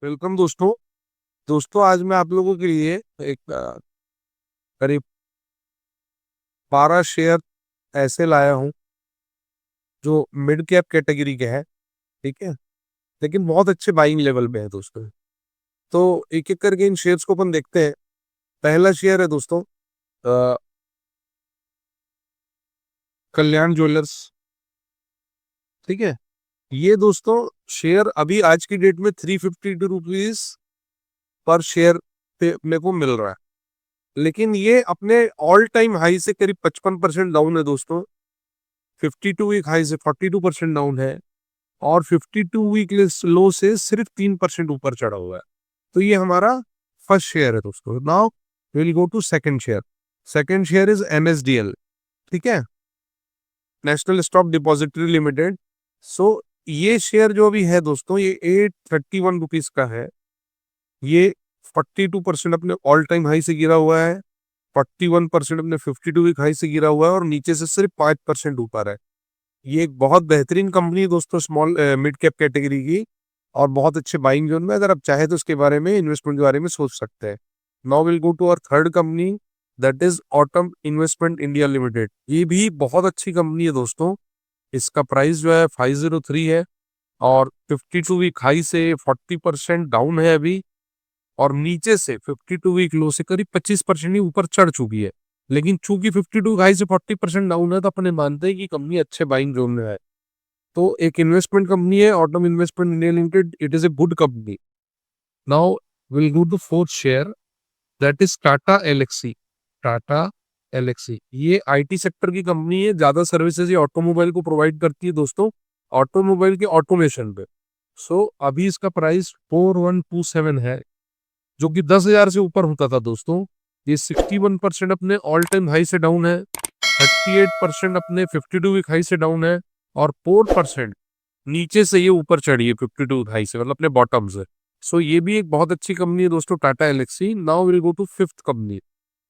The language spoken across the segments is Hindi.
वेलकम दोस्तों। आज मैं आप लोगों के लिए एक करीब 12 शेयर ऐसे लाया हूं जो मिड कैप कैटेगरी के हैं। ठीक है, लेकिन बहुत अच्छे बाइंग लेवल पे है दोस्तों। तो एक एक करके इन शेयर्स को अपन देखते हैं। पहला शेयर है दोस्तों अ, कल्याण ज्वेलर्स। ठीक है, ये दोस्तों शेयर अभी आज की डेट में 352 रुपीज पर शेयर पे अपने को मिल रहा है, लेकिन ये अपने ऑल टाइम हाई से करीब 55% डाउन है दोस्तों। 52 वीक हाई से 42% डाउन है और 52 वीक लो से सिर्फ 3% ऊपर चढ़ा हुआ है। तो ये हमारा फर्स्ट शेयर है दोस्तों। Now will go to second share. Second share is NSDL. ठीक है, national stock depository limited. So ये शेयर जो अभी है दोस्तों, ये 831 रुपीज का है। ये 42% अपने ऑल टाइम हाई से गिरा हुआ है, 41% अपने 52 वीक हाई से गिरा हुआ है और नीचे से सिर्फ 5% ऊपर है। ये एक बहुत बेहतरीन कंपनी है दोस्तों, स्मॉल मिड कैप कैटेगरी की, और बहुत अच्छे बाइंग जोन में। अगर आप चाहे तो उसके बारे में, इन्वेस्टमेंट के बारे में सोच सकते हैं। Now will go to our third company, that is Autumn investment India limited. ये भी बहुत अच्छी कंपनी है दोस्तों। इसका प्राइस जो है 503 है और 52 वीक हाई से 40% डाउन है अभी, और नीचे से 52 वीक लो से करीब 25% ही ऊपर चढ़ चुकी है। लेकिन चूंकि 52 हाई से 40% डाउन है, तो अपने मानते हैं कि कंपनी अच्छे बाइंग जोन में है। तो एक इन्वेस्टमेंट कंपनी है Autumn investment India limited, it is a good company. Now will go to fourth share, that is Tata Elxsi. Tata Elxsi ये आईटी सेक्टर की कंपनी है, ज्यादा सर्विसेज ये ऑटोमोबाइल को प्रोवाइड करती है दोस्तों, ऑटोमोबाइल के ऑटोमेशन पे। सो अभी इसका प्राइस 4127 है, जो कि 10,000 से ऊपर होता था दोस्तों। ये 61% अपने ऑल टाइम हाई से डाउन है, 38% अपने 52 वीक हाई से डाउन है, और 4% नीचे से ये ऊपर चढ़ी है 52 हाई से, मतलब अपने बॉटम से। सो ये भी एक बहुत अच्छी कंपनी है दोस्तों, Tata Elxsi. Now will go to fifth company.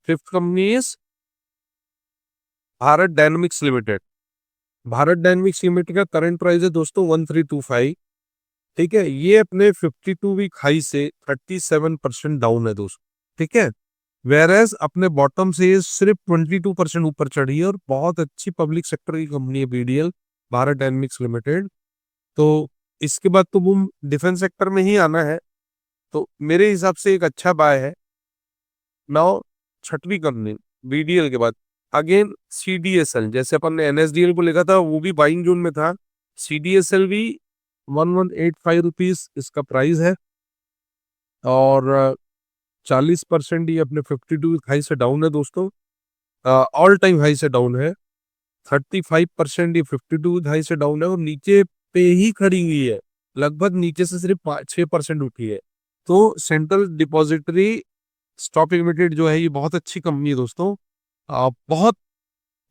Fifth company is Bharat dynamics limited. Bharat dynamics limited का करंट प्राइस है दोस्तों 1325। ठीक है, ये अपने 52 वीक हाई से 37% डाउन है दोस्तों। ठीक है, वेरएज अपने बॉटम से ये सिर्फ 22% ऊपर चढ़ी है, और बहुत अच्छी पब्लिक सेक्टर की कंपनी है बीडीएल, भारत डायनेमिक्स लिमिटेड। तो इसके बाद तो बूम डिफेंस सेक्टर में ही आना है, तो मेरे हिसाब से एक अच्छा बाय है। नाउ छठवीं कंपनी बीडीएल के बाद अगेन सीडीएसएल। जैसे अपन ने एनएसडीएल को लिखा था, वो भी बाइंग जोन में था। सीडीएसएल भी 1185 रुपीज इसका प्राइस है, और 40% ही अपने 52 हाई से डाउन है दोस्तों, ऑल टाइम हाई से डाउन है। 35% ये 52 हाई से डाउन है और नीचे पे ही खड़ी हुई है, लगभग नीचे से सिर्फ 6% उठी है। तो सेंट्रल डिपॉजिटरी स्टॉक लिमिटेड जो है, ये बहुत अच्छी कंपनी है दोस्तों। बहुत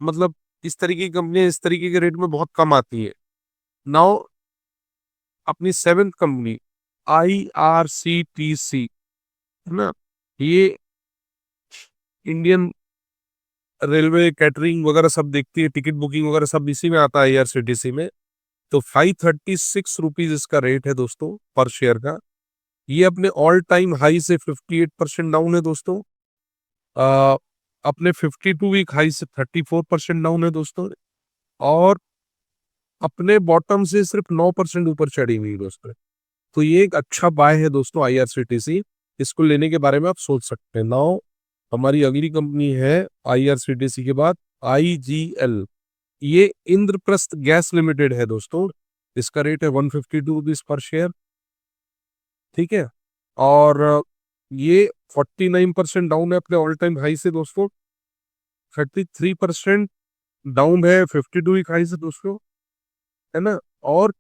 मतलब इस तरीके की कंपनी इस तरीके के रेट में बहुत कम आती है। नाउ अपनी सेवेंथ कंपनी आईआरसीटीसी, है ना, ये इंडियन रेलवे कैटरिंग वगैरह सब देखती है, टिकट बुकिंग वगैरह सब इसी में आता है आईआरसीटीसी में। तो 536 इसका रेट है दोस्तों पर शेयर का। ये अपने ऑल टाइम हाई से 58% डाउन है दोस्तों, आ, अपने 52 वीक हाई से 34% डाउन है दोस्तों, और अपने बॉटम से सिर्फ 9% ऊपर चढ़ी हुई है दोस्तों। तो ये एक अच्छा बाय है दोस्तों आईआरसीटीसी, इसको लेने के बारे में आप सोच सकते हैं। नाउ हमारी अगली कंपनी है आईआरसीटीसी के बाद आईजीएल। ये इंद्रप्रस्थ गैस लिमिटेड है दोस्तों। इसका रेट है 152 रुपीज पर शेयर। ठीक है, और ये 49% डाउन है अपने ऑल टाइम हाई से दोस्तों, 33% डाउन है 52 वीक हाई से दोस्तों, है ना, और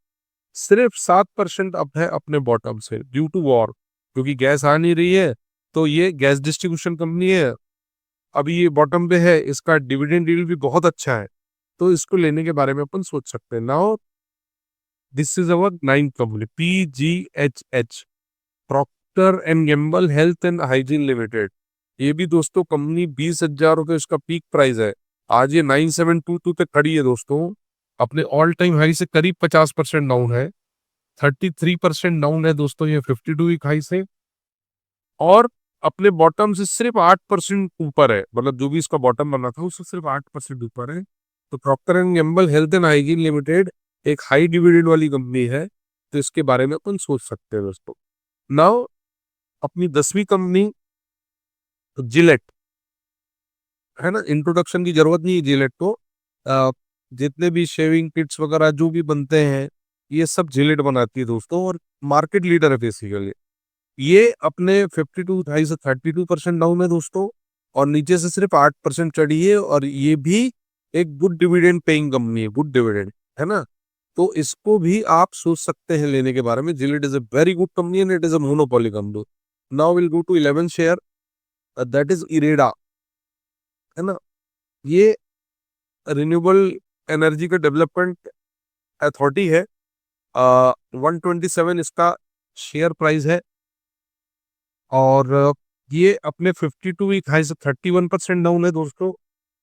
सिर्फ 7% अप है अपने बॉटम से ड्यू टू वॉर, क्योंकि गैस आ नहीं रही है। तो ये गैस डिस्ट्रीब्यूशन कंपनी है, अभी ये बॉटम पे है, इसका डिविडेंड यील्ड भी बहुत अच्छा है, तो इसको लेने के बारे में अपन सोच सकते हैं। Now this is our ninth company PGHH, Procter and Gamble health and hygiene limited. ये भी दोस्तों कंपनी 20,000 रुपए इसका पीक प्राइस है, आज ये 9722 पे खड़ी है दोस्तों, अपने ऑल टाइम हाई से करीब 50% डाउन है। 33% डाउन है दोस्तों ये 52 वीक हाई से, और अपने बॉटम से सिर्फ 8% ऊपर है, मतलब जो भी इसका बॉटम बना था उससे सिर्फ 8% ऊपर है। तो Procter and Gamble health and hygiene limited एक हाई डिविडेंड वाली कंपनी है, तो इसके बारे में अपन सोच सकते हैं दोस्तों। नाउ अपनी 10वीं कंपनी जिलेट है ना, इंट्रोडक्शन की जरूरत नहीं है जिलेट को। जितने भी शेविंग किट्स वगैरह जो भी बनते हैं ये सब जिलेट बनाती है दोस्तों, और मार्केट लीडर है बेसिकली। ये अपने 52 ढाई से 32% डाउन है दोस्तों, और नीचे से सिर्फ 8% चढ़ी है, और ये भी एक गुड डिविडेंड पेइंग कंपनी है, गुड डिविडेंड है ना। तो इसको भी आप सोच सकते हैं लेने के बारे में। Gillette is a very good company and it is a monopoly company. Now will go to 11 share, that is IREDA, है ना। ये रिन्यूएबल एनर्जी का डेवलपमेंट अथॉरिटी है। 127 इसका शेयर प्राइस है, और ये अपने 52 वीक हाई से 31% डाउन है दोस्तों,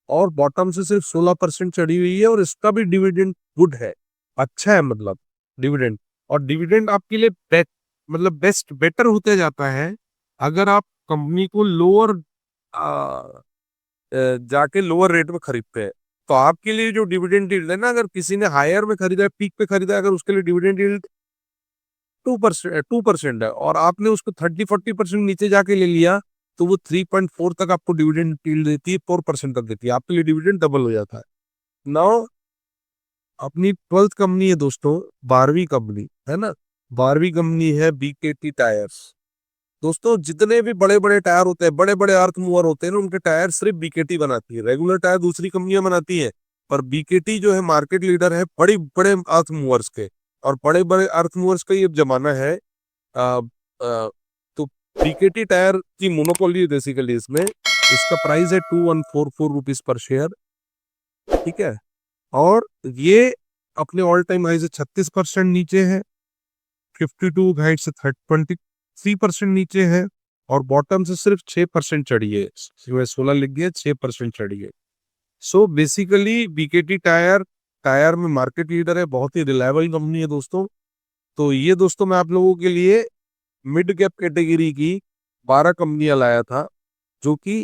और बॉटम से सिर्फ 16% चढ़ी हुई है, और इसका भी डिविडेंड गुड है, अच्छा है मतलब डिविडेंड। और डिविडेंड आपके लिए मतलब बेस्ट बेटर होते जाता है अगर आप कंपनी को लोअर जाके लोअर रेट में खरीदते हैं। तो आपके लिए जो डिविडेंड यील्ड है ना, अगर किसी ने हायर में खरीदा है, पीक पे खरीदा है, अगर उसके लिए डिविडेंड यील्ड 2% है, और आपने उसको 30-40% नीचे जाके ले लिया, तो वो 3.4 तक आपको डिविडेंड यील्ड देती है, 4% तक देती है, आपके लिए डिविडेंड डबल हो जाता है। नाउ अपनी 12th कंपनी है दोस्तों, 12वीं कंपनी है ना, 12वीं कंपनी है बीकेटी टायर्स। दोस्तों जितने भी बड़े बड़े टायर होते हैं, बड़े बड़े अर्थ मूवर होते हैं ना, उनके टायर सिर्फ बीकेटी बनाती है। रेगुलर टायर दूसरी कंपनियां बनाती है, पर बीकेटी जो है मार्केट लीडर है बड़ी बड़े अर्थ मूवर्स के, और बड़े बड़े अर्थ मूवर्स का ये जमाना है। आ, आ, तो बीकेटी टायर की मोनोपोली बेसिकली इसमें, इसका प्राइस है 2144 रुपीज पर शेयर, ठीक है। और ये अपने ऑल टाइम हाई से 36% नीचे है, 52 हाइट से 23% नीचे है, और बॉटम से सिर्फ 6% चढ़ी है, 16 लिख गया, 6% चढ़ी है। So basically BKT tyre tyre में मार्केट लीडर है, बहुत ही रिलायबल कंपनी है दोस्तों। तो ये दोस्तों मैं आप लोगों के लिए मिड कैप कैटेगरी की 12 कंपनियां लाया था, जो कि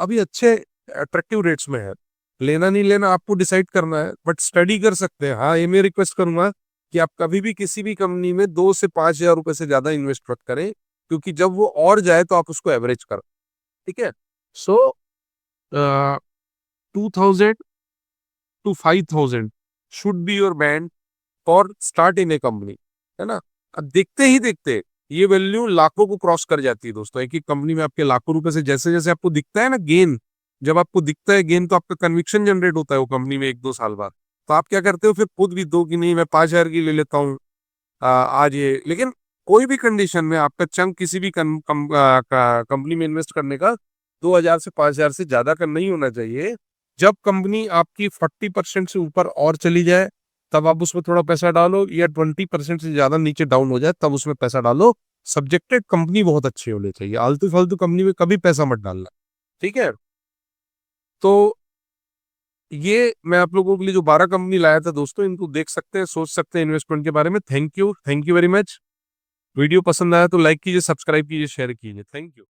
अभी अच्छे अट्रैक्टिव रेट्स में है। लेना नहीं लेना आपको डिसाइड करना है, बट स्टडी कर सकते हैं। हाँ, ये मैं रिक्वेस्ट करूंगा कि आप कभी भी किसी भी कंपनी में 2 से 5 हजार रुपए से ज्यादा इन्वेस्ट मत करें, क्योंकि जब वो और जाए तो आप उसको एवरेज करें, ठीक है। So 2000 to 5000 should be your band for start in a company, है ना। अब देखते ही देखते ये वैल्यू लाखों को क्रॉस कर जाती है दोस्तों। एक एक कंपनी में आपके लाखों रुपए से जैसे जैसे आपको दिखता है ना गेन, जब आपको दिखता है गेन, तो आपका कन्विक्शन जनरेट होता है वो कंपनी में 1-2 साल बाद। तो आप क्या करते हो फिर, खुद भी दो कि नहीं मैं 5 हजार की ले लेता हूँ आज ये। लेकिन कोई भी कंडीशन में आपका चंक किसी भी कंपनी में इन्वेस्ट करने का 2 हजार से 5 हजार से ज्यादा का नहीं होना चाहिए। जब कंपनी आपकी 40% से ऊपर और चली जाए तब आप उसमें थोड़ा पैसा डालो, या 20% से ज्यादा नीचे डाउन हो जाए तब उसमें पैसा डालो। सब्जेक्टेड कंपनी बहुत अच्छी होनी चाहिए, आलतू फालतू कंपनी में कभी पैसा मत डालना, ठीक है। तो ये मैं आप लोगों के लिए जो 12 कंपनी लाया था दोस्तों, इनको देख सकते हैं, सोच सकते हैं इन्वेस्टमेंट के बारे में। Thank you very much. Video पसंद आया तो लाइक कीजिए, सब्सक्राइब कीजिए, शेयर कीजिए। Thank you.